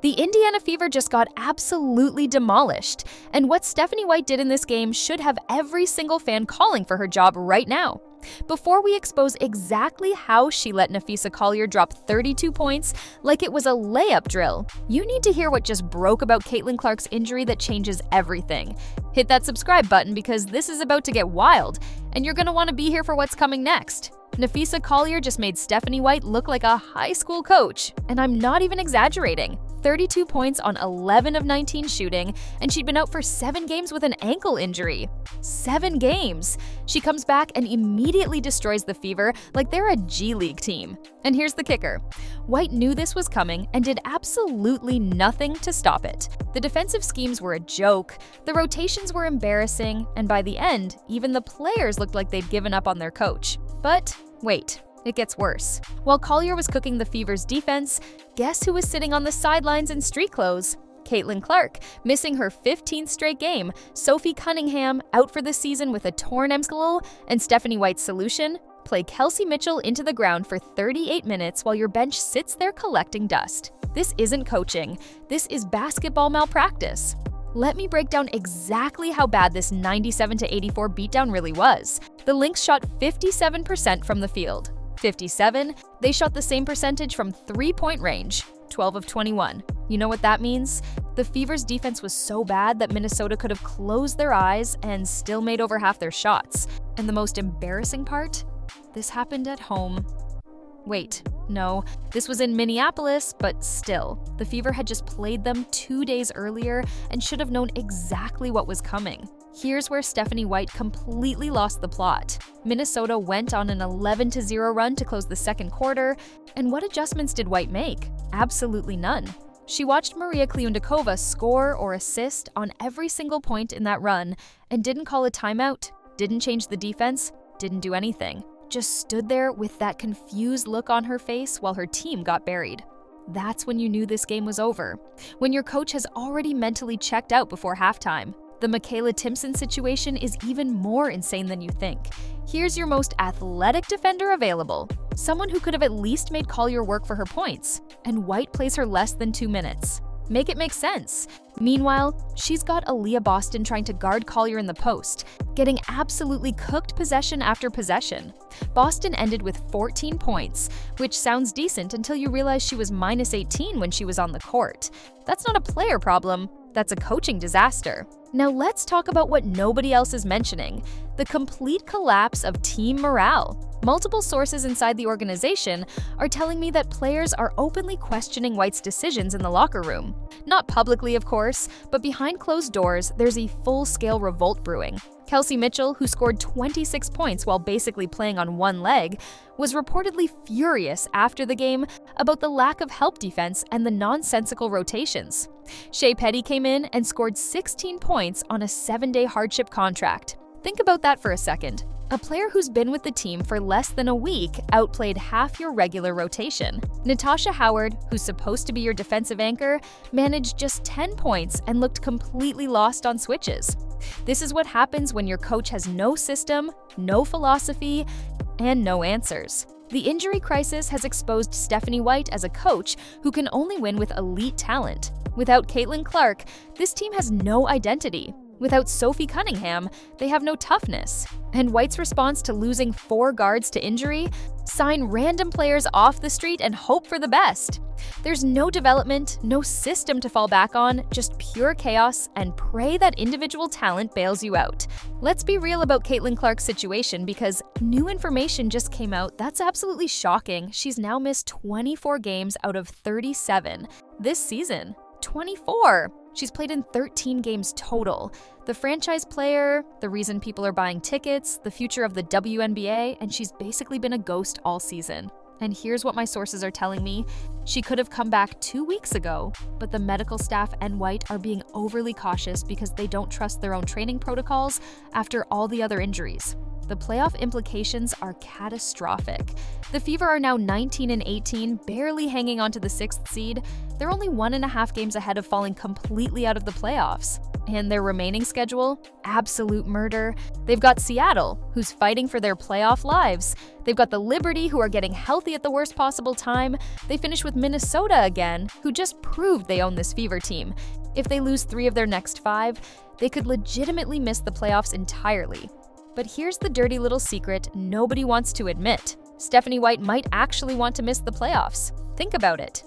The Indiana Fever just got absolutely demolished, and what Stephanie White did in this game should have every single fan calling for her job right now. Before we expose exactly how she let Napheesa Collier drop 32 points like it was a layup drill, you need to hear what just broke about Caitlin Clark's injury that changes everything. Hit that subscribe button because this is about to get wild, and you're going to want to be here for what's coming next. Napheesa Collier just made Stephanie White look like a high school coach, and I'm not even exaggerating. 32 points on 11 of 19 shooting, and she'd been out for 7 games with an ankle injury. 7 games! She comes back and immediately destroys the Fever like they're a G League team. And here's the kicker. White knew this was coming and did absolutely nothing to stop it. The defensive schemes were a joke, the rotations were embarrassing, and by the end, even the players looked like they'd given up on their coach. But wait. It gets worse. While Collier was cooking the Fever's defense, guess who was sitting on the sidelines in street clothes? Caitlin Clark, missing her 15th straight game, Sophie Cunningham out for the season with a torn MCL, and Stephanie White's solution? Play Kelsey Mitchell into the ground for 38 minutes while your bench sits there collecting dust. This isn't coaching. This is basketball malpractice. Let me break down exactly how bad this 97-84 beatdown really was. The Lynx shot 57% from the field. 57, they shot the same percentage from 3-point range, 12 of 21. You know what that means? The Fever's defense was so bad that Minnesota could have closed their eyes and still made over half their shots. And the most embarrassing part? This happened at home. Wait, no, this was in Minneapolis, but still, the Fever had just played them 2 days earlier and should have known exactly what was coming. Here's where Stephanie White completely lost the plot. Minnesota went on an 11-0 run to close the second quarter, and what adjustments did White make? Absolutely none. She watched Maria Kliundakova score or assist on every single point in that run and didn't call a timeout, didn't change the defense, didn't do anything. Just stood there with that confused look on her face while her team got buried. That's when you knew this game was over. When your coach has already mentally checked out before halftime. The Michaela Timpson situation is even more insane than you think. Here's your most athletic defender available. Someone who could have at least made Collier work for her points. And White plays her less than 2 minutes. Make it make sense. Meanwhile, she's got Aaliyah Boston trying to guard Collier in the post, getting absolutely cooked possession after possession. Boston ended with 14 points, which sounds decent until you realize she was minus 18 when she was on the court. That's not a player problem, that's a coaching disaster. Now let's talk about what nobody else is mentioning, the complete collapse of team morale. Multiple sources inside the organization are telling me that players are openly questioning White's decisions in the locker room. Not publicly, of course, but behind closed doors, there's a full-scale revolt brewing. Kelsey Mitchell, who scored 26 points while basically playing on one leg, was reportedly furious after the game about the lack of help defense and the nonsensical rotations. Shea Petty came in and scored 16 points on a 7-day hardship contract. Think about that for a second. A player who's been with the team for less than a week outplayed half your regular rotation. Natasha Howard, who's supposed to be your defensive anchor, managed just 10 points and looked completely lost on switches. This is what happens when your coach has no system, no philosophy, and no answers. The injury crisis has exposed Stephanie White as a coach who can only win with elite talent. Without Caitlin Clark, this team has no identity. Without Sophie Cunningham, they have no toughness. And White's response to losing 4 guards to injury? Sign random players off the street and hope for the best. There's no development, no system to fall back on, just pure chaos and pray that individual talent bails you out. Let's be real about Caitlin Clark's situation because new information just came out that's absolutely shocking. She's now missed 24 games out of 37 this season. 24! She's played in 13 games total. The franchise player, the reason people are buying tickets, the future of the WNBA, and she's basically been a ghost all season. And here's what my sources are telling me. She could have come back 2 weeks ago, but the medical staff and White are being overly cautious because they don't trust their own training protocols after all the other injuries. The playoff implications are catastrophic. The Fever are now 19-18, barely hanging on to the 6th seed. They're only 1.5 games ahead of falling completely out of the playoffs. And their remaining schedule? Absolute murder. They've got Seattle, who's fighting for their playoff lives. They've got the Liberty, who are getting healthy at the worst possible time. They finish with Minnesota again, who just proved they own this Fever team. If they lose 3 of their next 5, they could legitimately miss the playoffs entirely. But here's the dirty little secret nobody wants to admit. Stephanie White might actually want to miss the playoffs. Think about it.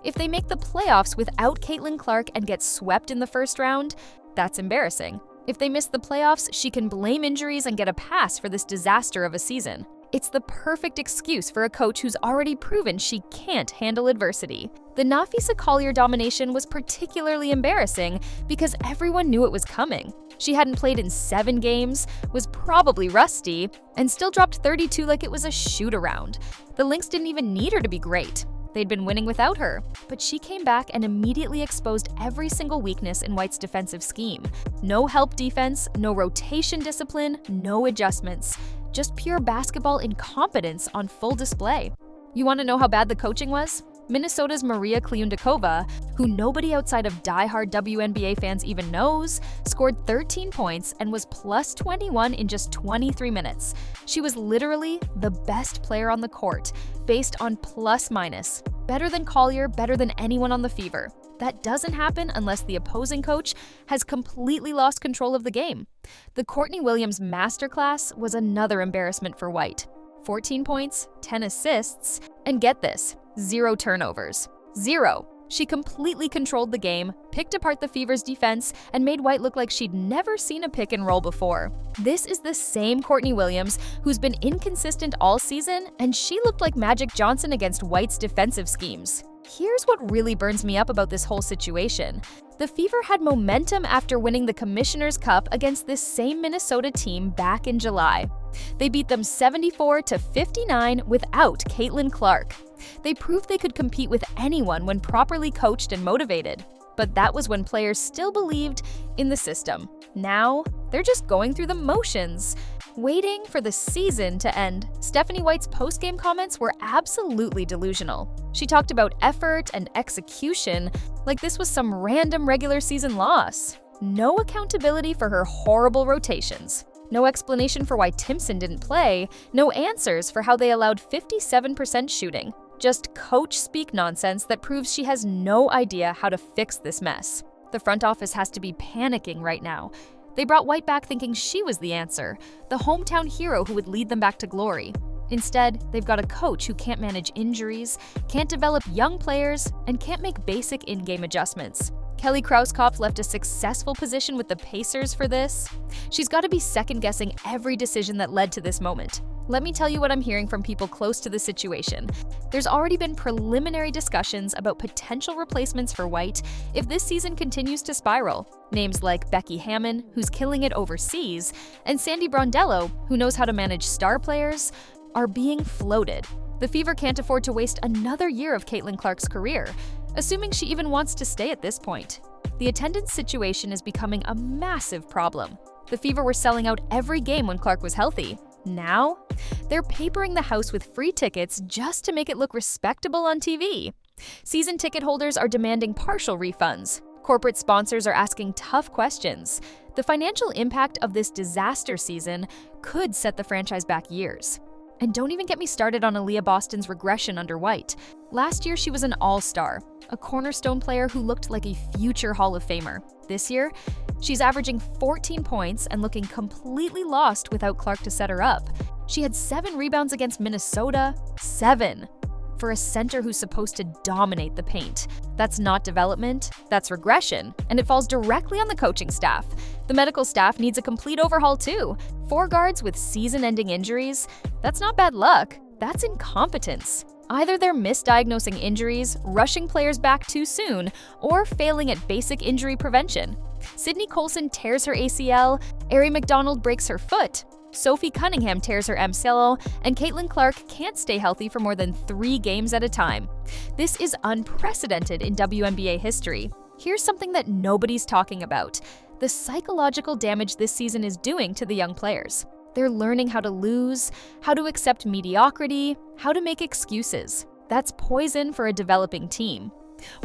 If they make the playoffs without Caitlin Clark and get swept in the first round, that's embarrassing. If they miss the playoffs, she can blame injuries and get a pass for this disaster of a season. It's the perfect excuse for a coach who's already proven she can't handle adversity. The Napheesa Collier domination was particularly embarrassing because everyone knew it was coming. She hadn't played in 7 games, was probably rusty, and still dropped 32 like it was a shoot-around. The Lynx didn't even need her to be great. They'd been winning without her, but she came back and immediately exposed every single weakness in White's defensive scheme. No help defense, no rotation discipline, no adjustments. Just pure basketball incompetence on full display. You want to know how bad the coaching was? Minnesota's Maria Kliundakova, who nobody outside of diehard WNBA fans even knows, scored 13 points and was plus 21 in just 23 minutes. She was literally the best player on the court, based on plus-minus. Better than Collier, better than anyone on the Fever. That doesn't happen unless the opposing coach has completely lost control of the game. The Courtney Williams masterclass was another embarrassment for White. 14 points, 10 assists, and get this, 0 turnovers. 0. She completely controlled the game, picked apart the Fever's defense, and made White look like she'd never seen a pick and roll before. This is the same Courtney Williams who's been inconsistent all season, and she looked like Magic Johnson against White's defensive schemes. Here's what really burns me up about this whole situation. The Fever had momentum after winning the Commissioner's Cup against this same Minnesota team back in July. They beat them 74-59 without Caitlin Clark. They proved they could compete with anyone when properly coached and motivated. But that was when players still believed in the system. Now, they're just going through the motions. Waiting for the season to end, Stephanie White's post-game comments were absolutely delusional. She talked about effort and execution like this was some random regular season loss. No accountability for her horrible rotations. No explanation for why Timpson didn't play. No answers for how they allowed 57% shooting. Just coach-speak nonsense that proves she has no idea how to fix this mess. The front office has to be panicking right now. They brought White back thinking she was the answer, the hometown hero who would lead them back to glory. Instead, they've got a coach who can't manage injuries, can't develop young players, and can't make basic in-game adjustments. Kelly Krauskopf left a successful position with the Pacers for this. She's got to be second-guessing every decision that led to this moment. Let me tell you what I'm hearing from people close to the situation. There's already been preliminary discussions about potential replacements for White if this season continues to spiral. Names like Becky Hammon, who's killing it overseas, and Sandy Brondello, who knows how to manage star players, are being floated. The Fever can't afford to waste another year of Caitlin Clark's career, assuming she even wants to stay at this point. The attendance situation is becoming a massive problem. The Fever were selling out every game when Clark was healthy. Now, they're papering the house with free tickets just to make it look respectable on TV. Season ticket holders are demanding partial refunds. Corporate sponsors are asking tough questions. The financial impact of this disaster season could set the franchise back years. And don't even get me started on Aaliyah Boston's regression under White. Last year, she was an all-star, a cornerstone player who looked like a future Hall of Famer. This year, she's averaging 14 points and looking completely lost without Clark to set her up. She had 7 rebounds against Minnesota. 7! For a center who's supposed to dominate the paint. That's not development, that's regression, and it falls directly on the coaching staff. The medical staff needs a complete overhaul too. 4 guards with season-ending injuries? That's not bad luck, that's incompetence. Either they're misdiagnosing injuries, rushing players back too soon, or failing at basic injury prevention. Sydney Colson tears her ACL, Ari McDonald breaks her foot, Sophie Cunningham tears her MCL, and Caitlin Clark can't stay healthy for more than 3 games at a time. This is unprecedented in WNBA history. Here's something that nobody's talking about: the psychological damage this season is doing to the young players. They're learning how to lose, how to accept mediocrity, how to make excuses. That's poison for a developing team.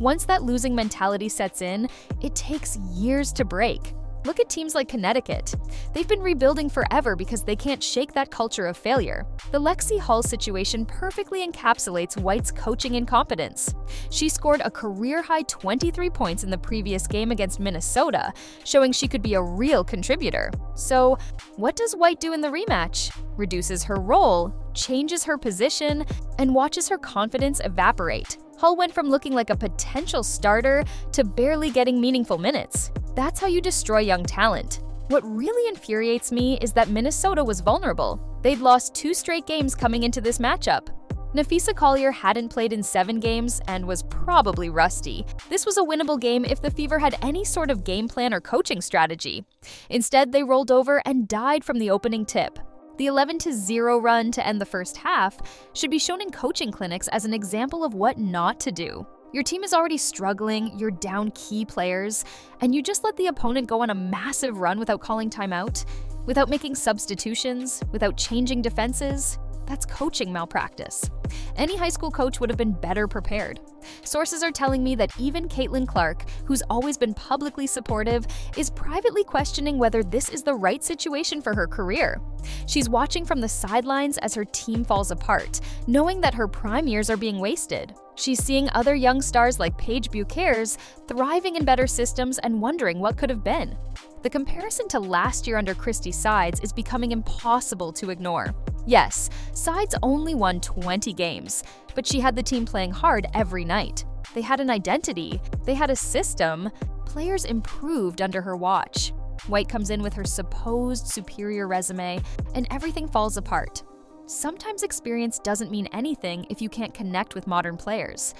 Once that losing mentality sets in, it takes years to break. Look at teams like Connecticut. They've been rebuilding forever because they can't shake that culture of failure. The Lexi Hall situation perfectly encapsulates White's coaching incompetence. She scored a career-high 23 points in the previous game against Minnesota, showing she could be a real contributor. So, what does White do in the rematch? Reduces her role, changes her position, and watches her confidence evaporate. Hull went from looking like a potential starter to barely getting meaningful minutes. That's how you destroy young talent. What really infuriates me is that Minnesota was vulnerable. They'd lost 2 straight games coming into this matchup. Napheesa Collier hadn't played in 7 games and was probably rusty. This was a winnable game if the Fever had any sort of game plan or coaching strategy. Instead, they rolled over and died from the opening tip. The 11-0 run to end the first half should be shown in coaching clinics as an example of what not to do. Your team is already struggling, you're down key players, and you just let the opponent go on a massive run without calling timeout, without making substitutions, without changing defenses. That's coaching malpractice. Any high school coach would have been better prepared. Sources are telling me that even Caitlin Clark, who's always been publicly supportive, is privately questioning whether this is the right situation for her career. She's watching from the sidelines as her team falls apart, knowing that her prime years are being wasted. She's seeing other young stars like Paige Buchers thriving in better systems and wondering what could have been. The comparison to last year under Christy Sides is becoming impossible to ignore. Yes, Sides only won 20 games, but she had the team playing hard every night. They had an identity, they had a system. Players improved under her watch. White comes in with her supposed superior resume, and everything falls apart. Sometimes experience doesn't mean anything if you can't connect with modern players.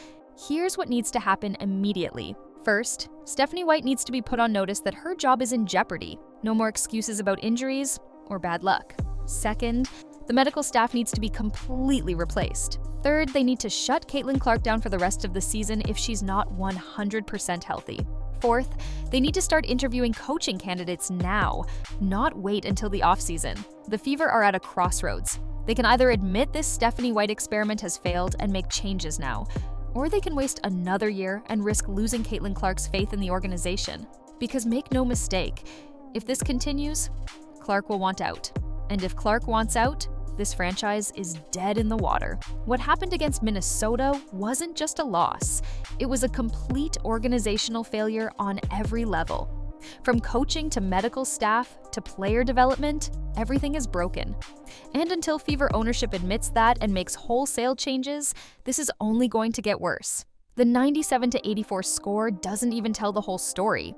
Here's what needs to happen immediately. First, Stephanie White needs to be put on notice that her job is in jeopardy. No more excuses about injuries or bad luck. Second, the medical staff needs to be completely replaced. Third, they need to shut Caitlin Clark down for the rest of the season if she's not 100% healthy. Fourth, they need to start interviewing coaching candidates now, not wait until the offseason. The Fever are at a crossroads. They can either admit this Stephanie White experiment has failed and make changes now, or they can waste another year and risk losing Caitlin Clark's faith in the organization. Because make no mistake, if this continues, Clark will want out. And if Clark wants out, this franchise is dead in the water. What happened against Minnesota wasn't just a loss. It was a complete organizational failure on every level. From coaching to medical staff to player development, everything is broken. And until Fever ownership admits that and makes wholesale changes, this is only going to get worse. The 97-84 score doesn't even tell the whole story.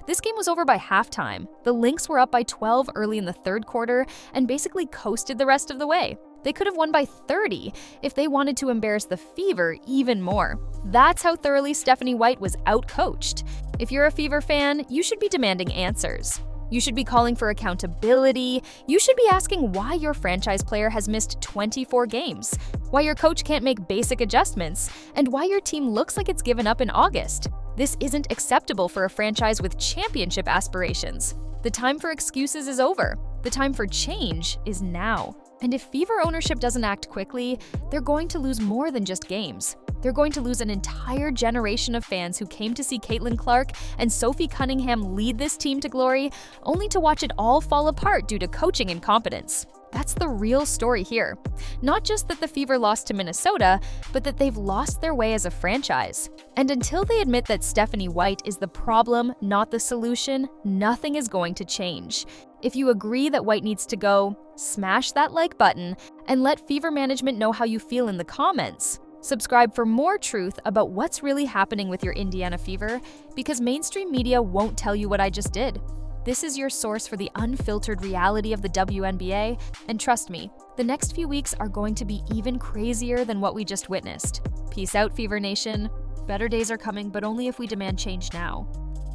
This game was over by halftime. The Lynx were up by 12 early in the third quarter and basically coasted the rest of the way. They could have won by 30 if they wanted to embarrass the Fever even more. That's how thoroughly Stephanie White was outcoached. If you're a Fever fan, you should be demanding answers. You should be calling for accountability. You should be asking why your franchise player has missed 24 games, why your coach can't make basic adjustments, and why your team looks like it's given up in August. This isn't acceptable for a franchise with championship aspirations. The time for excuses is over. The time for change is now. And if Fever ownership doesn't act quickly, they're going to lose more than just games. They're going to lose an entire generation of fans who came to see Caitlin Clark and Sophie Cunningham lead this team to glory, only to watch it all fall apart due to coaching incompetence. That's the real story here. Not just that the Fever lost to Minnesota, but that they've lost their way as a franchise. And until they admit that Stephanie White is the problem, not the solution, nothing is going to change. If you agree that White needs to go, smash that like button and let Fever management know how you feel in the comments. Subscribe for more truth about what's really happening with your Indiana Fever, because mainstream media won't tell you what I just did. This is your source for the unfiltered reality of the WNBA, and trust me, the next few weeks are going to be even crazier than what we just witnessed. Peace out, Fever Nation. Better days are coming, but only if we demand change now.